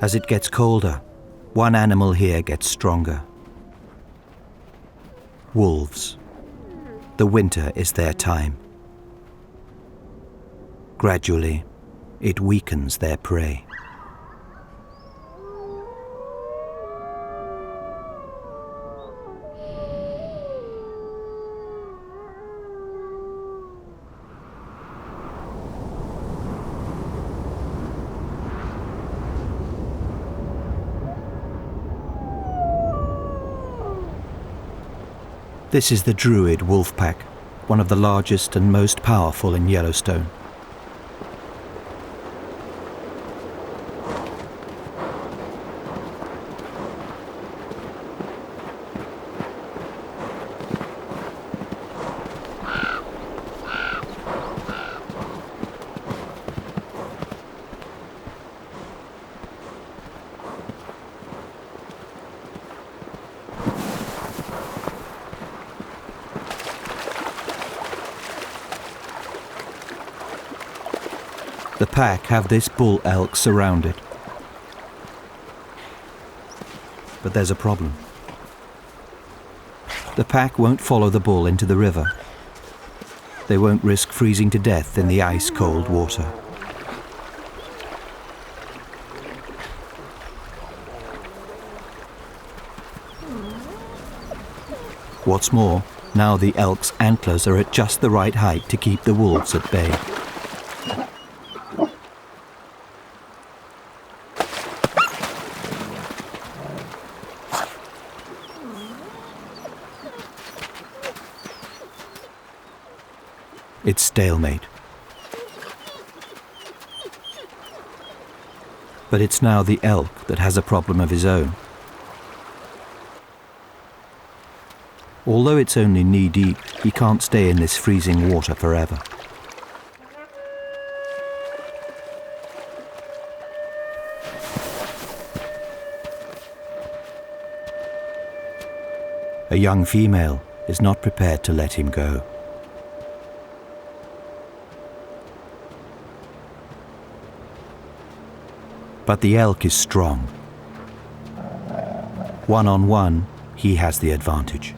As it gets colder, one animal here gets stronger. Wolves. The winter is their time. Gradually, it weakens their prey. This is the Druid wolf pack, one of the largest and most powerful in Yellowstone. The pack have this bull elk surrounded. But there's a problem. The pack won't follow the bull into the river. They won't risk freezing to death in the ice-cold water. What's more, now the elk's antlers are at just the right height to keep the wolves at bay. It's stalemate. But it's now the elk that has a problem of his own. Although it's only knee-deep, he can't stay in this freezing water forever. A young female is not prepared to let him go. But the elk is strong. One-on-one, he has the advantage.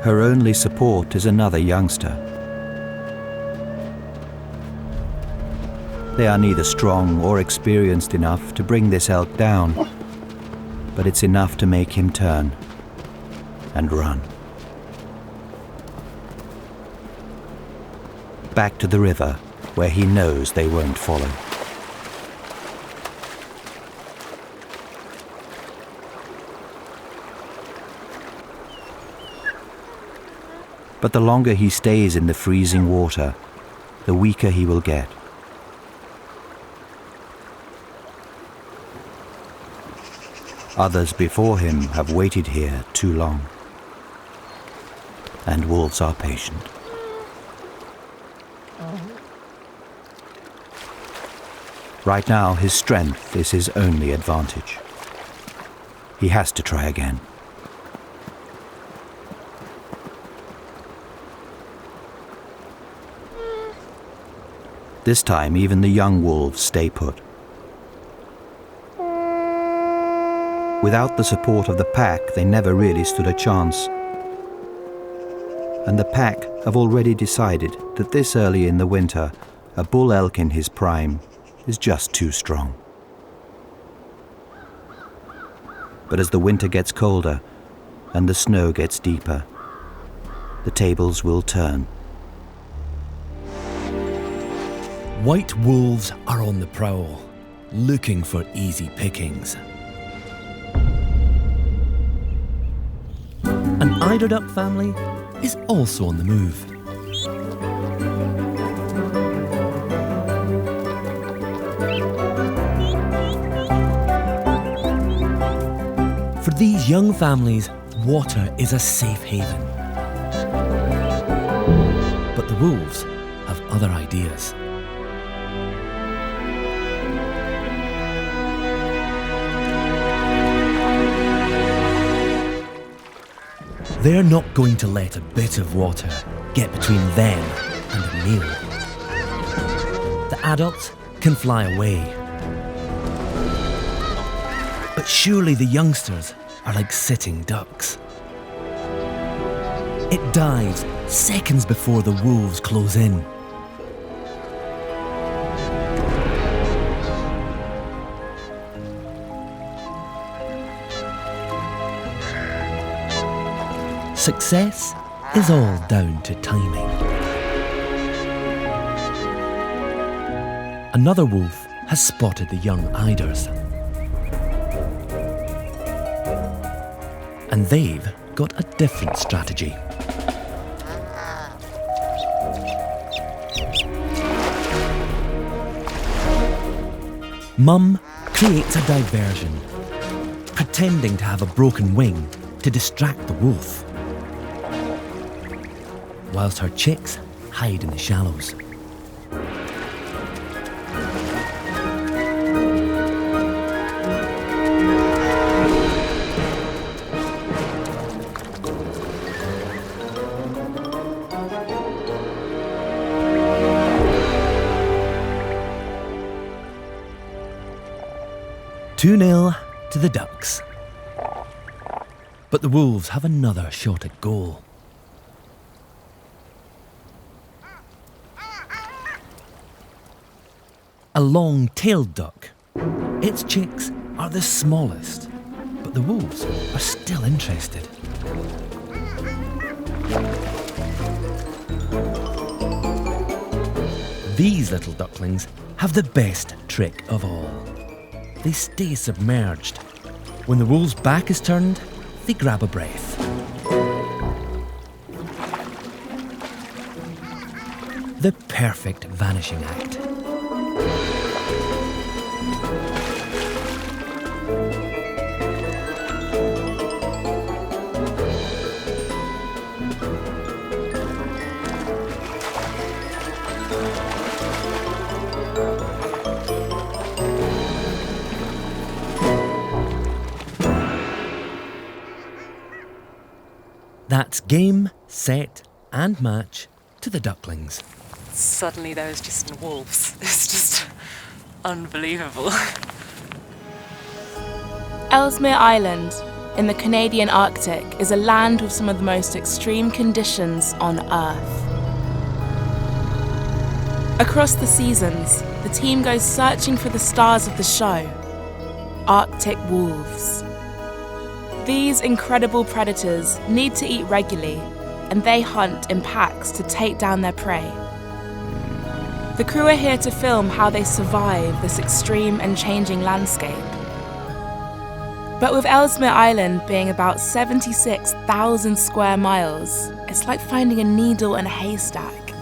Her only support is another youngster. They are neither strong or experienced enough to bring this elk down, but it's enough to make him turn and run. Back to the river, where he knows they won't follow. But the longer he stays in the freezing water, the weaker he will get. Others before him have waited here too long. And wolves are patient. Right now, his strength is his only advantage. He has to try again. This time, even the young wolves stay put. Without the support of the pack, they never really stood a chance. And the pack have already decided that this early in the winter, a bull elk in his prime is just too strong. But as the winter gets colder and the snow gets deeper, the tables will turn. White wolves are on the prowl, looking for easy pickings. An eider-duck family is also on the move. For these young families, water is a safe haven. But the wolves have other ideas. They're not going to let a bit of water get between them and a meal. The adults can fly away. But surely the youngsters are like sitting ducks. It dives seconds before the wolves close in. Success is all down to timing. Another wolf has spotted the young eiders. And they've got a different strategy. Mum creates a diversion, pretending to have a broken wing to distract the wolf, whilst her chicks hide in the shallows. Two 2-0 to the Ducks. But the Wolves have another shot at goal. A long-tailed duck. Its chicks are the smallest, but the wolves are still interested. These little ducklings have the best trick of all. They stay submerged. When the wolf's back is turned, they grab a breath. The perfect vanishing act. That's game, set, and match to the ducklings. Suddenly there was just wolves. It's just unbelievable. Ellesmere Island in the Canadian Arctic is a land with some of the most extreme conditions on Earth. Across the seasons, the team goes searching for the stars of the show, Arctic wolves. These incredible predators need to eat regularly, and they hunt in packs to take down their prey. The crew are here to film how they survive this extreme and changing landscape. But with Ellesmere Island being about 76,000 square miles, it's like finding a needle in a haystack.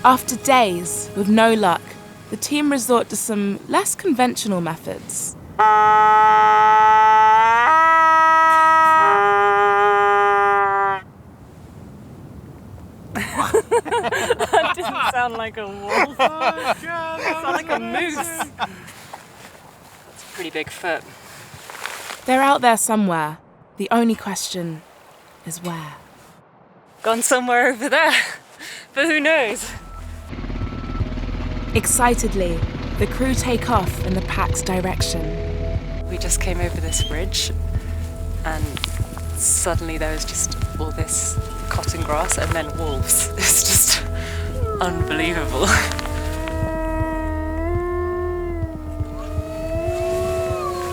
After days with no luck, the team resort to some less conventional methods. That didn't sound like a wolf. Oh, God, it sounded like a moose. That's a pretty big foot. They're out there somewhere. The only question is where. Gone somewhere over there. But who knows? Excitedly, the crew take off in the pack's direction. We just came over this ridge and suddenly there was just all this cotton grass and then wolves. It's just unbelievable.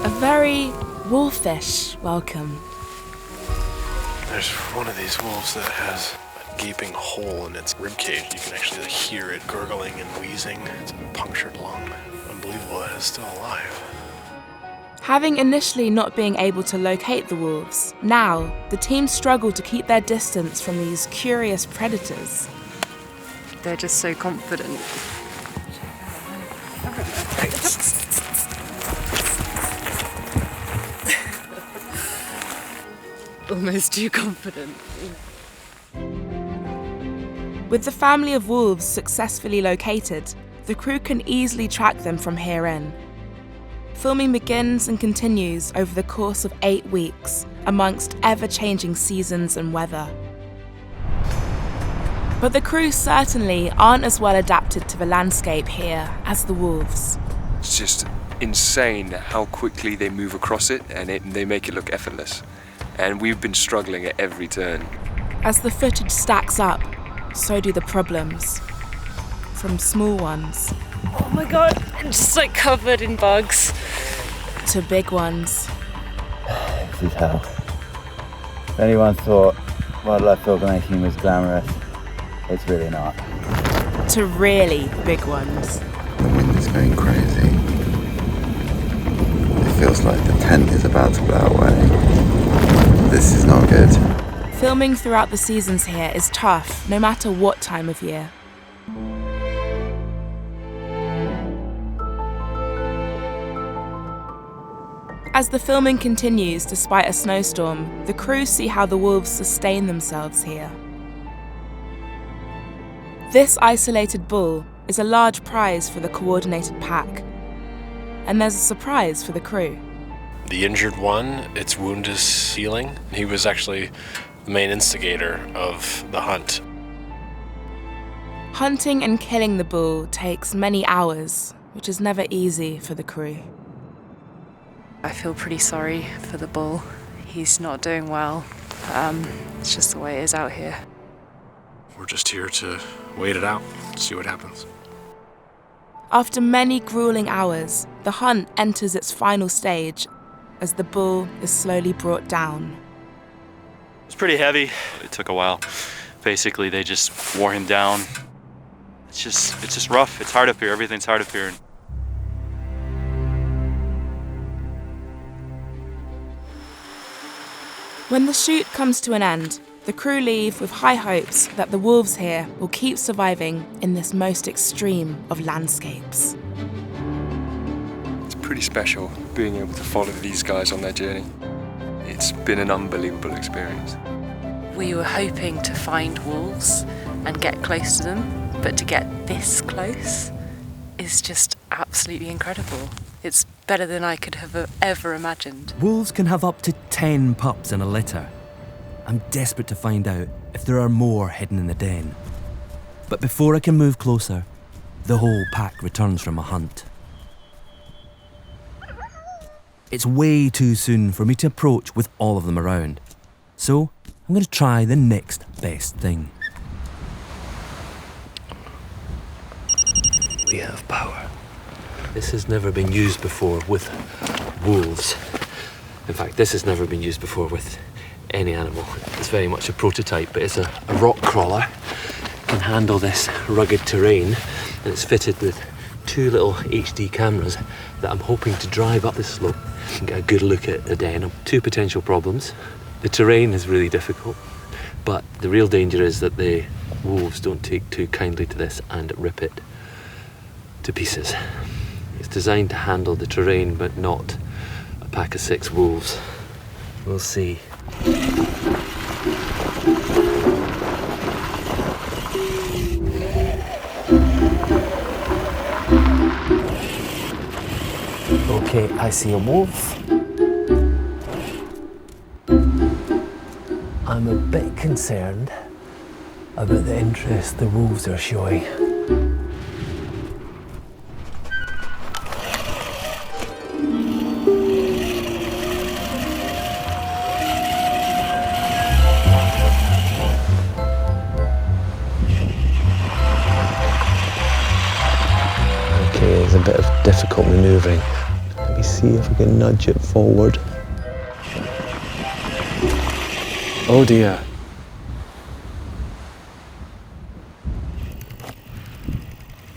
A very wolfish welcome. There's one of these wolves that has a gaping hole in its ribcage. You can actually hear it gurgling and wheezing. It's a punctured lung. Unbelievable that it's still alive. Having initially not being able to locate the wolves, now the team struggle to keep their distance from these curious predators. They're just so confident. Almost too confident. With the family of wolves successfully located, the crew can easily track them from here in. Filming begins and continues over the course of 8 weeks, amongst ever-changing seasons and weather. But the crew certainly aren't as well adapted to the landscape here as the wolves. It's just insane how quickly they move across it, and they make it look effortless. And we've been struggling at every turn. As the footage stacks up, so do the problems. From small ones Oh my god, I'm just like covered in bugs. to big ones. This is hell. If anyone thought wildlife filmmaking was glamorous, it's really not. To really big ones. The wind is going crazy. It feels like the tent is about to blow away. This is not good. Filming throughout the seasons here is tough, no matter what time of year. As the filming continues despite a snowstorm, the crew see how the wolves sustain themselves here. This isolated bull is a large prize for the coordinated pack, and there's a surprise for the crew. The injured one, its wound is healing. He was actually the main instigator of the hunt. Hunting and killing the bull takes many hours, which is never easy for the crew. I feel pretty sorry for the bull. He's not doing well. It's just the way it is out here. We're just here to wait it out, see what happens. After many grueling hours, the hunt enters its final stage as the bull is slowly brought down. It's pretty heavy. It took a while. Basically, they just wore him down. It's just rough. It's hard up here. Everything's hard up here. When the shoot comes to an end, the crew leave with high hopes that the wolves here will keep surviving in this most extreme of landscapes. It's pretty special being able to follow these guys on their journey. It's been an unbelievable experience. We were hoping to find wolves and get close to them, but to get this close is just absolutely incredible. It's better than I could have ever imagined. Wolves can have up to 10 pups in a litter. I'm desperate to find out if there are more hidden in the den. But before I can move closer, the whole pack returns from a hunt. It's way too soon for me to approach with all of them around. So I'm going to try the next best thing. We have power. This has never been used before with wolves. In fact, this has never been used before with any animal. It's very much a prototype, but it's a rock crawler. It can handle this rugged terrain, and it's fitted with 2 little HD cameras that I'm hoping to drive up the slope and get a good look at the den. 2 potential problems. The terrain is really difficult, but the real danger is that the wolves don't take too kindly to this and rip it to pieces. It's designed to handle the terrain, but not a pack of 6 wolves. We'll see. Okay, I see a wolf. I'm a bit concerned about the interest the wolves are showing. There's a bit of difficult manoeuvring. Let me see if we can nudge it forward. Oh dear.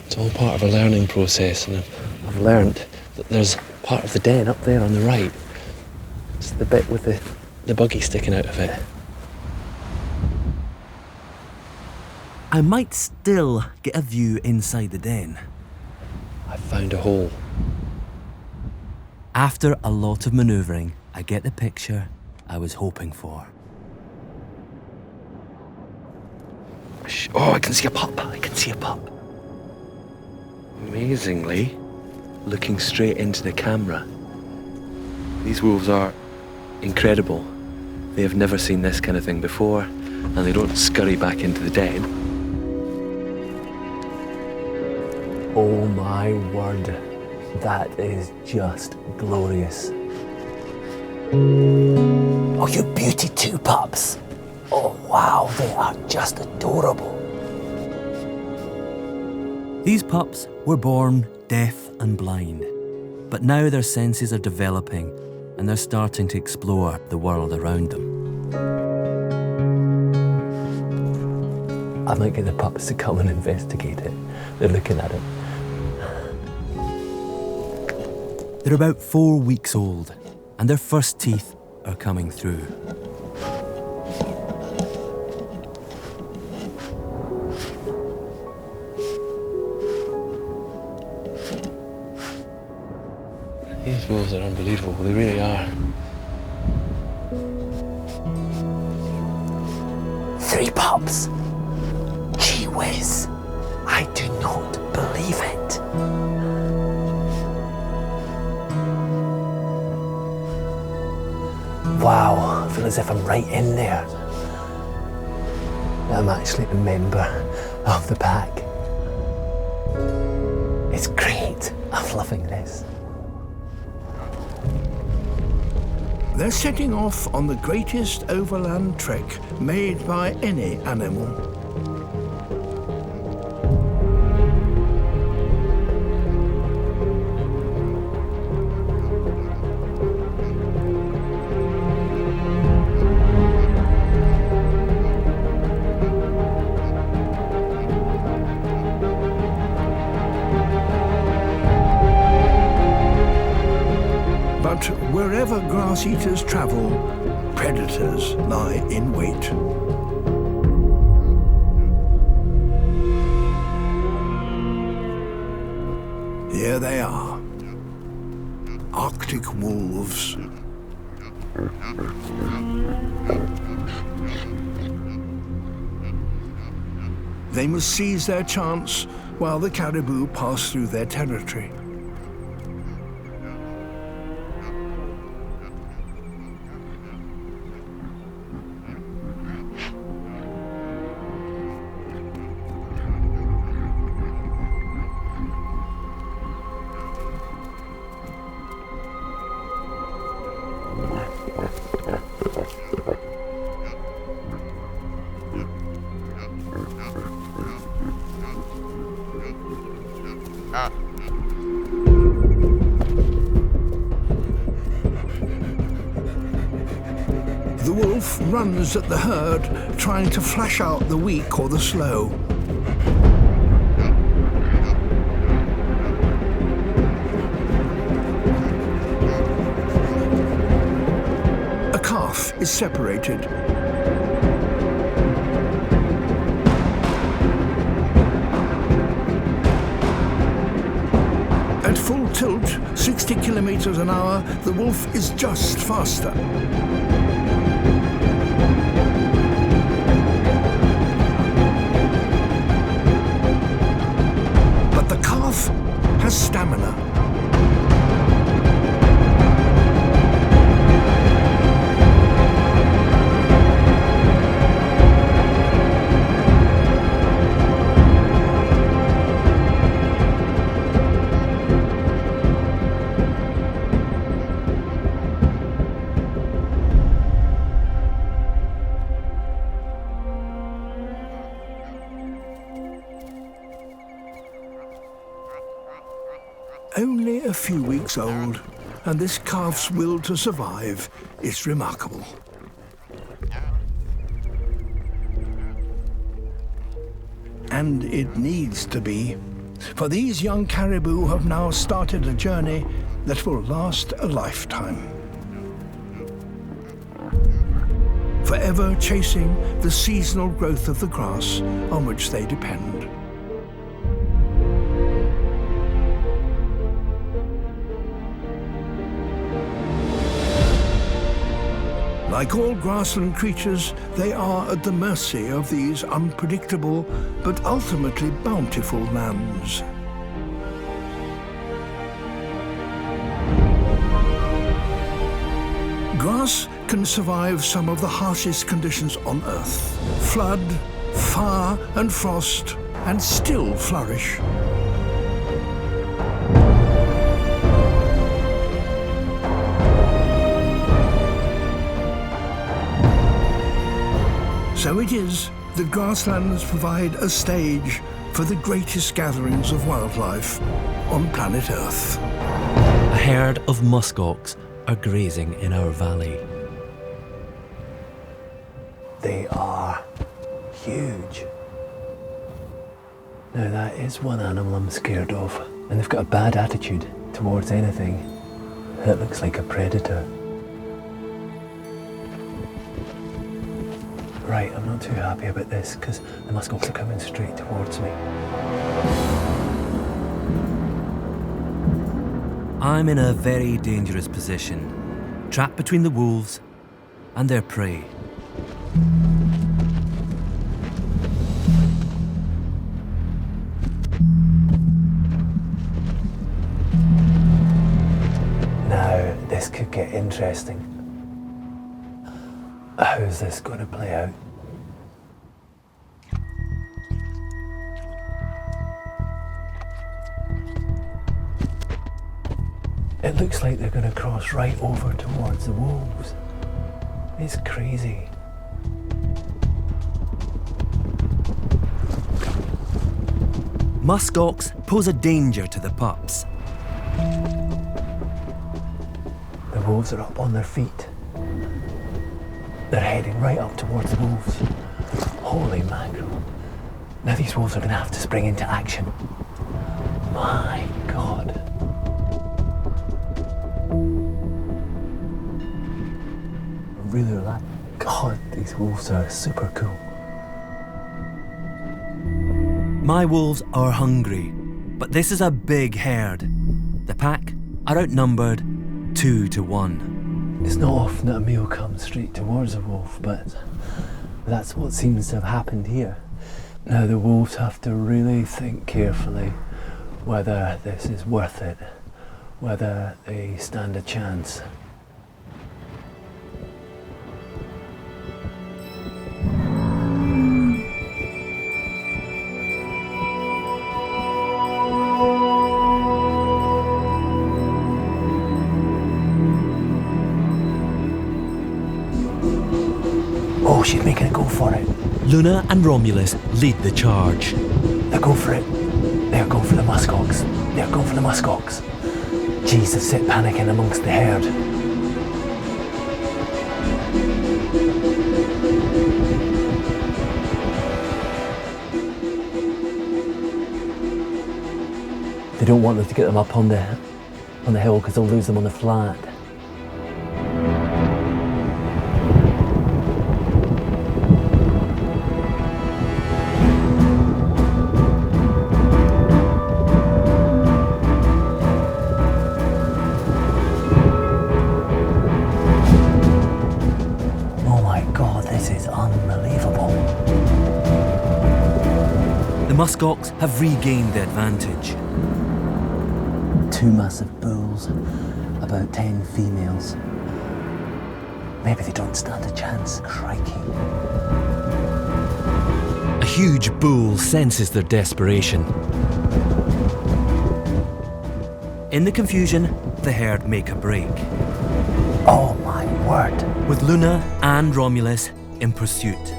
It's all part of a learning process, and I've learned that there's part of the den up there on the right. It's the bit with the buggy sticking out of it. I might still get a view inside the den. I found a hole. After a lot of manoeuvring, I get the picture I was hoping for. Oh, I can see a pup. I can see a pup. Amazingly, looking straight into the camera. These wolves are incredible. They have never seen this kind of thing before, and they don't scurry back into the den. Oh my word, that is just glorious. Oh, you beauty two pups. Oh wow, they are just adorable. These pups were born deaf and blind, but now their senses are developing and they're starting to explore the world around them. I might get the pups to come and investigate it. They're looking at it. They're about 4 weeks old and their first teeth are coming through. These wolves are unbelievable, they really are. 3 pups. Gee whiz. I do not believe it. Wow, I feel as if I'm right in there. I'm actually a member of the pack. It's great. I'm loving this. They're setting off on the greatest overland trek made by any animal. But wherever grass eaters travel, predators lie in wait. Here they are, Arctic wolves. They must seize their chance while the caribou pass through their territory. The wolf runs at the herd, trying to flash out the weak or the slow. A calf is separated. At full tilt, 60 kilometers an hour, the wolf is just faster. The calf has stamina. Only a few weeks old, and this calf's will to survive is remarkable. And it needs to be, for these young caribou have now started a journey that will last a lifetime. Forever chasing the seasonal growth of the grass on which they depend. Like all grassland creatures, they are at the mercy of these unpredictable but ultimately bountiful lands. Grass can survive some of the harshest conditions on Earth. Flood, fire and frost, and still flourish. So it is that grasslands provide a stage for the greatest gatherings of wildlife on planet Earth. A herd of muskox are grazing in our valley. They are huge. Now that is one animal I'm scared of, and they've got a bad attitude towards anything that looks like a predator. Right, I'm not too happy about this because the muskox are coming straight towards me. I'm in a very dangerous position, trapped between the wolves and their prey. Now, this could get interesting. How's this going to play out? It looks like they're going to cross right over towards the wolves. It's crazy. Muskox pose a danger to the pups. The wolves are up on their feet. They're heading right up towards the wolves. Holy mackerel. Now these wolves are going to have to spring into action. My God. Really relaxed. God, these wolves are super cool. My wolves are hungry, but this is a big herd. The pack are outnumbered 2 to 1. It's not often that a meal comes straight towards a wolf, but that's what seems to have happened here. Now the wolves have to really think carefully whether this is worth it, whether they stand a chance. Oh, she's making a go for it. Luna and Romulus lead the charge. They're going for it. They're going for the muskox. They're going for the muskox. Jeez, they sit panicking amongst the herd. They don't want them to get them up on the hill because they'll lose them on the flat. The muskox have regained the advantage. 2 massive bulls, about 10 females. Maybe they don't stand a chance. Crikey. A huge bull senses their desperation. In the confusion, the herd make a break. Oh my word. With Luna and Romulus in pursuit.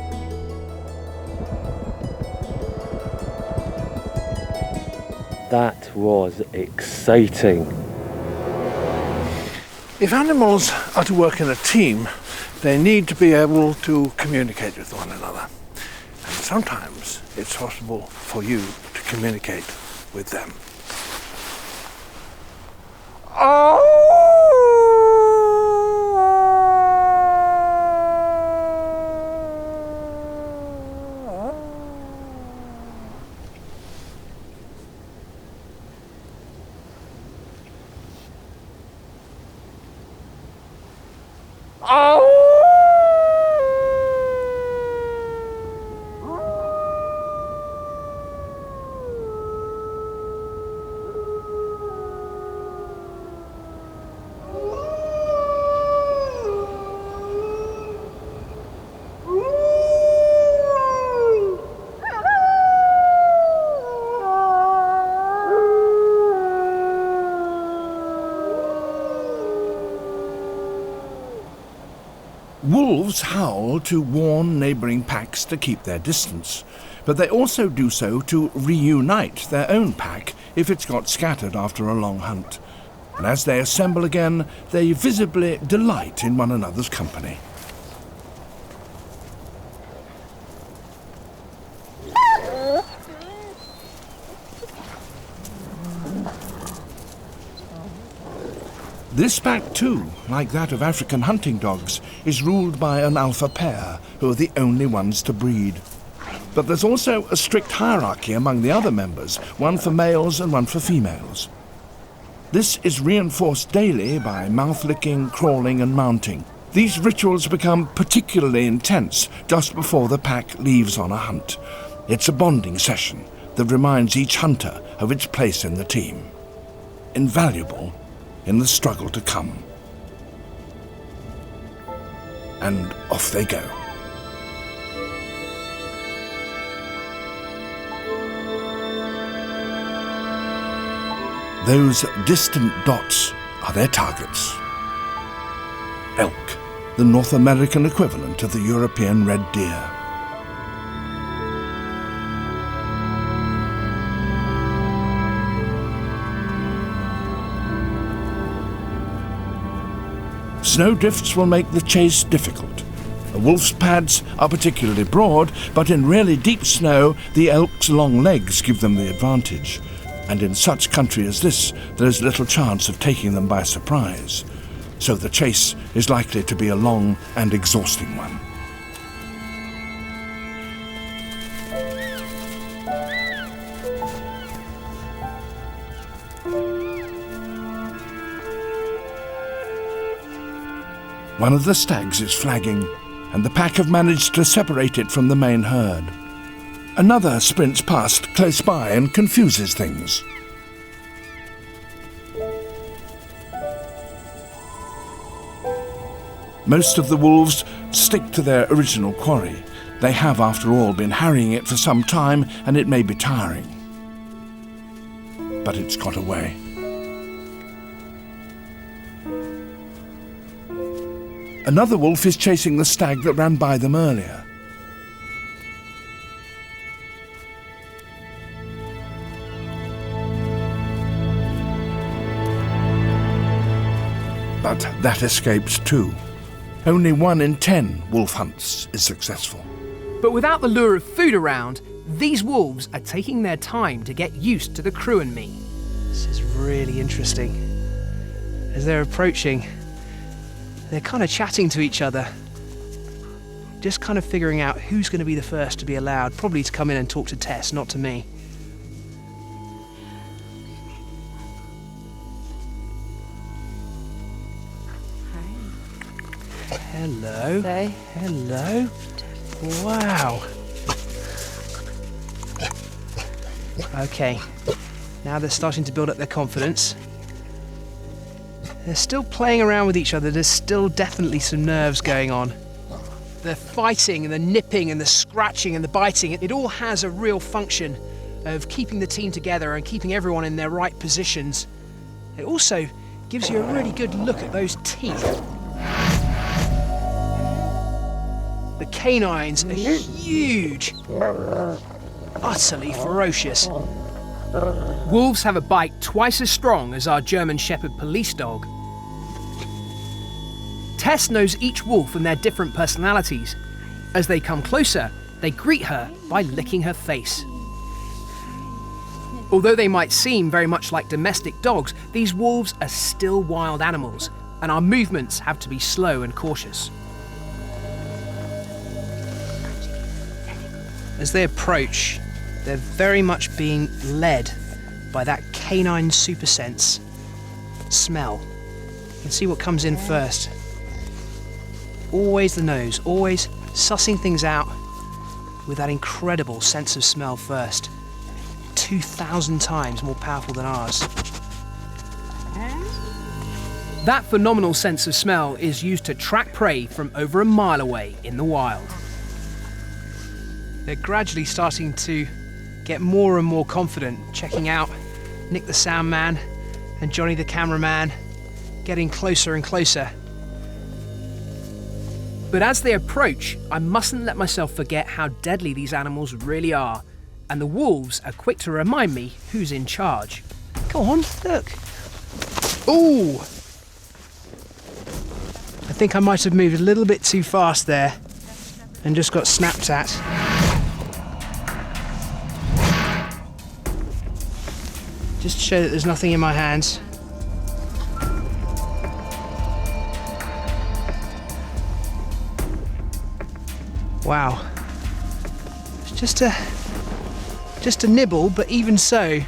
That was exciting. If animals are to work in a team, they need to be able to communicate with one another. And sometimes it's possible for you to communicate with them. Wolves howl to warn neighbouring packs to keep their distance, but they also do so to reunite their own pack if it's got scattered after a long hunt. And as they assemble again, they visibly delight in one another's company. This pack too, like that of African hunting dogs, is ruled by an alpha pair, who are the only ones to breed. But there's also a strict hierarchy among the other members, one for males and one for females. This is reinforced daily by mouth-licking, crawling and mounting. These rituals become particularly intense just before the pack leaves on a hunt. It's a bonding session that reminds each hunter of its place in the team. Invaluable in the struggle to come. And off they go. Those distant dots are their targets. Elk, the North American equivalent of the European red deer. Snow drifts will make the chase difficult. A wolf's pads are particularly broad, but in really deep snow, the elk's long legs give them the advantage. And in such country as this, there is little chance of taking them by surprise. So the chase is likely to be a long and exhausting one. One of the stags is flagging, and the pack have managed to separate it from the main herd. Another sprints past close by and confuses things. Most of the wolves stick to their original quarry. They have, after all, been harrying it for some time, and it may be tiring. But it's got away. Another wolf is chasing the stag that ran by them earlier. But that escapes too. Only 1 in 10 wolf hunts is successful. But without the lure of food around, these wolves are taking their time to get used to the crew and me. This is really interesting. As they're approaching, they're kind of chatting to each other, just kind of figuring out who's going to be the first to be allowed, probably to come in and talk to Tess, not to me. Hi. Hello. Hey. Hello. Wow. Okay, now they're starting to build up their confidence. They're still playing around with each other. There's still definitely some nerves going on. The fighting and the nipping and the scratching and the biting, it all has a real function of keeping the team together and keeping everyone in their right positions. It also gives you a really good look at those teeth. The canines are huge, utterly ferocious. Wolves have a bite twice as strong as our German Shepherd police dog. Tess knows each wolf and their different personalities. As they come closer, they greet her by licking her face. Although they might seem very much like domestic dogs, these wolves are still wild animals, and our movements have to be slow and cautious. As they approach, they're very much being led by that canine super sense. Smell. You can see what comes in first. Always the nose, always sussing things out with that incredible sense of smell first. 2,000 times more powerful than ours. That phenomenal sense of smell is used to track prey from over a mile away in the wild. They're gradually starting to get more and more confident, checking out Nick the sound man and Johnny the cameraman, getting closer and closer. But as they approach, I mustn't let myself forget how deadly these animals really are. And the wolves are quick to remind me who's in charge. Go on, look. Ooh! I think I might have moved a little bit too fast there and just got snapped at. Just to show that there's nothing in my hands. Wow. It's just a nibble, but even so,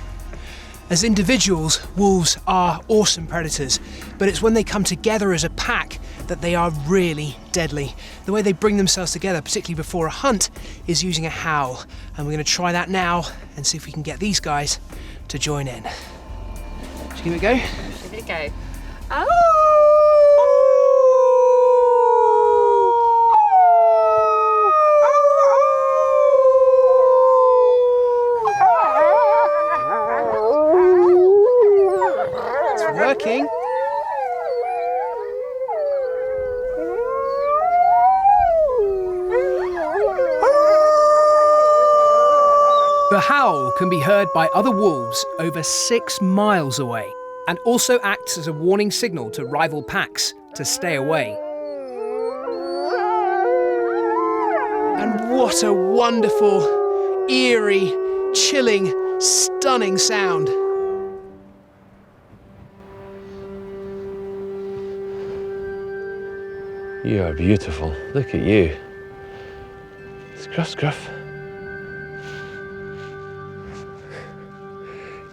as individuals, wolves are awesome predators, but it's when they come together as a pack that they are really deadly. The way they bring themselves together, particularly before a hunt, is using a howl. And we're going to try that now and see if we can get these guys to join in. Should we give it a go? Give it a go. It's working. The howl can be heard by other wolves over 6 miles away and also acts as a warning signal to rival packs to stay away. And what a wonderful, eerie, chilling, stunning sound. You are beautiful. Look at you. Scruff, Scruff.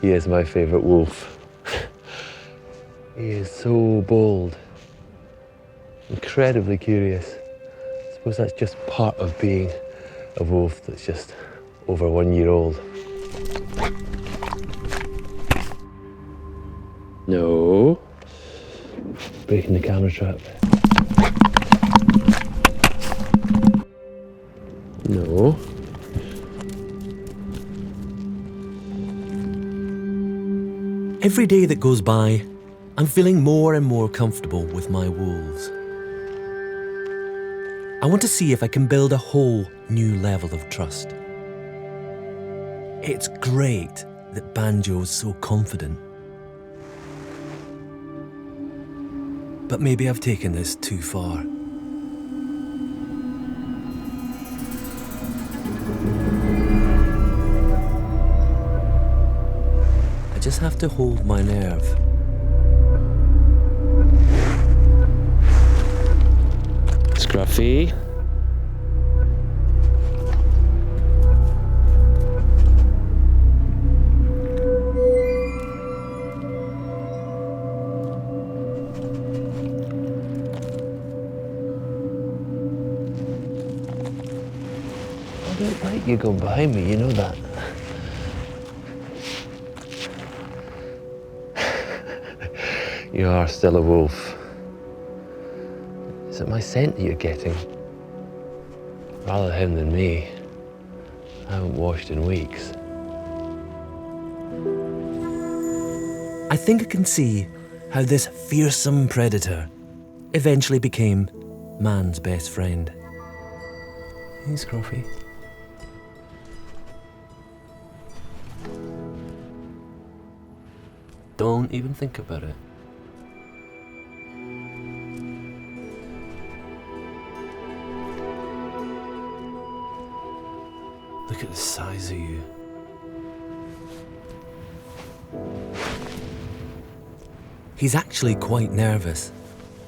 He is my favourite wolf. He is so bold, incredibly curious. I suppose that's just part of being a wolf that's just over 1 year old. No. Breaking the camera trap. No. Every day that goes by, I'm feeling more and more comfortable with my wolves. I want to see if I can build a whole new level of trust. It's great that Banjo's so confident. But maybe I've taken this too far. I just have to hold my nerve. Scruffy. I don't like you going behind me, you know that. You are still a wolf. Is it my scent that you're getting? Rather him than me. I haven't washed in weeks. I think I can see how this fearsome predator eventually became man's best friend. Hey, Scruffy. Don't even think about it. Look at the size of you. He's actually quite nervous.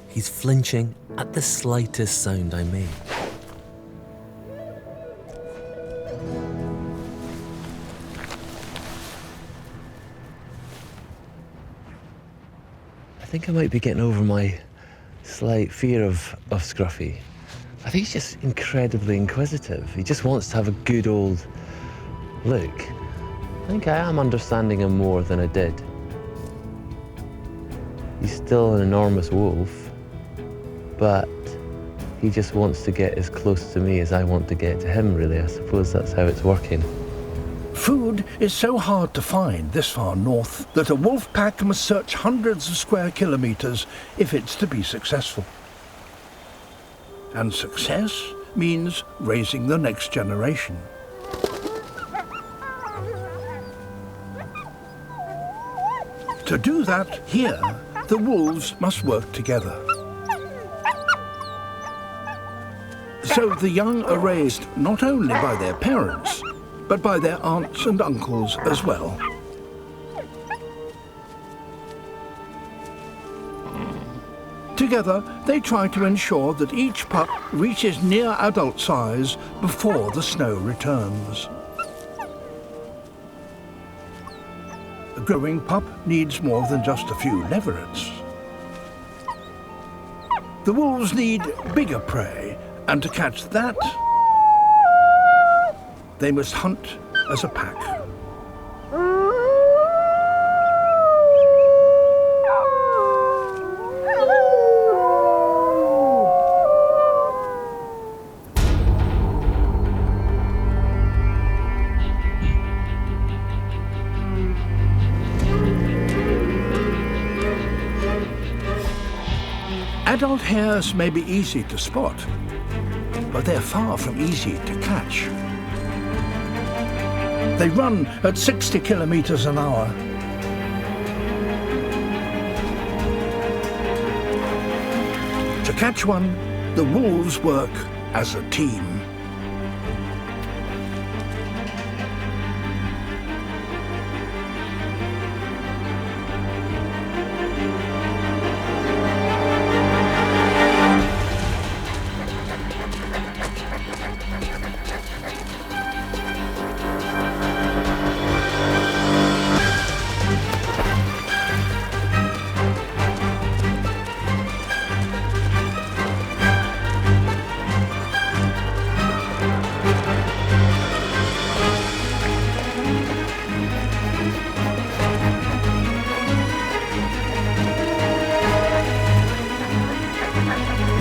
He's flinching at the slightest sound I make. I think I might be getting over my slight fear of Scruffy. I think he's just incredibly inquisitive. He just wants to have a good old look. I think I am understanding him more than I did. He's still an enormous wolf, but he just wants to get as close to me as I want to get to him, really. I suppose that's how it's working. Food is so hard to find this far north that a wolf pack must search hundreds of square kilometres if it's to be successful. And success means raising the next generation. To do that here, the wolves must work together. So the young are raised not only by their parents, but by their aunts and uncles as well. Together, they try to ensure that each pup reaches near adult size before the snow returns. A growing pup needs more than just a few leverets. The wolves need bigger prey, and to catch that, they must hunt as a pack. Adult hares may be easy to spot, but they're far from easy to catch. They run at 60 kilometers an hour. To catch one, the wolves work as a team.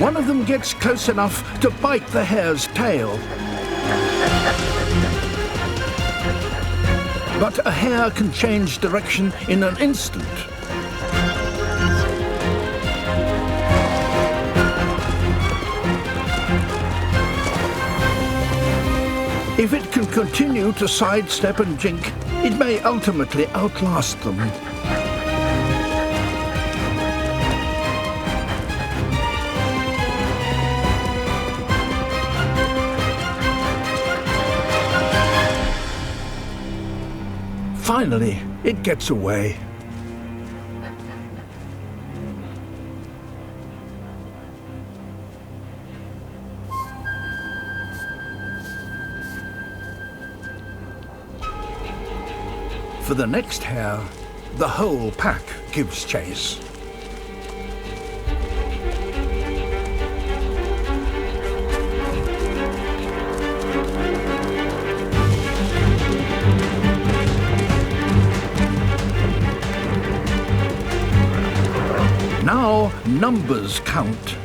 One of them gets close enough to bite the hare's tail. But a hare can change direction in an instant. If it can continue to sidestep and jink, it may ultimately outlast them. Finally, it gets away. For the next hare, the whole pack gives chase. Now, numbers count.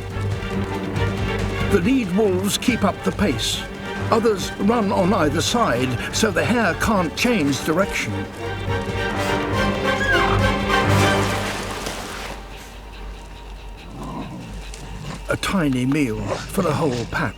The lead wolves keep up the pace. Others run on either side, so the hare can't change direction. A tiny meal for the whole pack.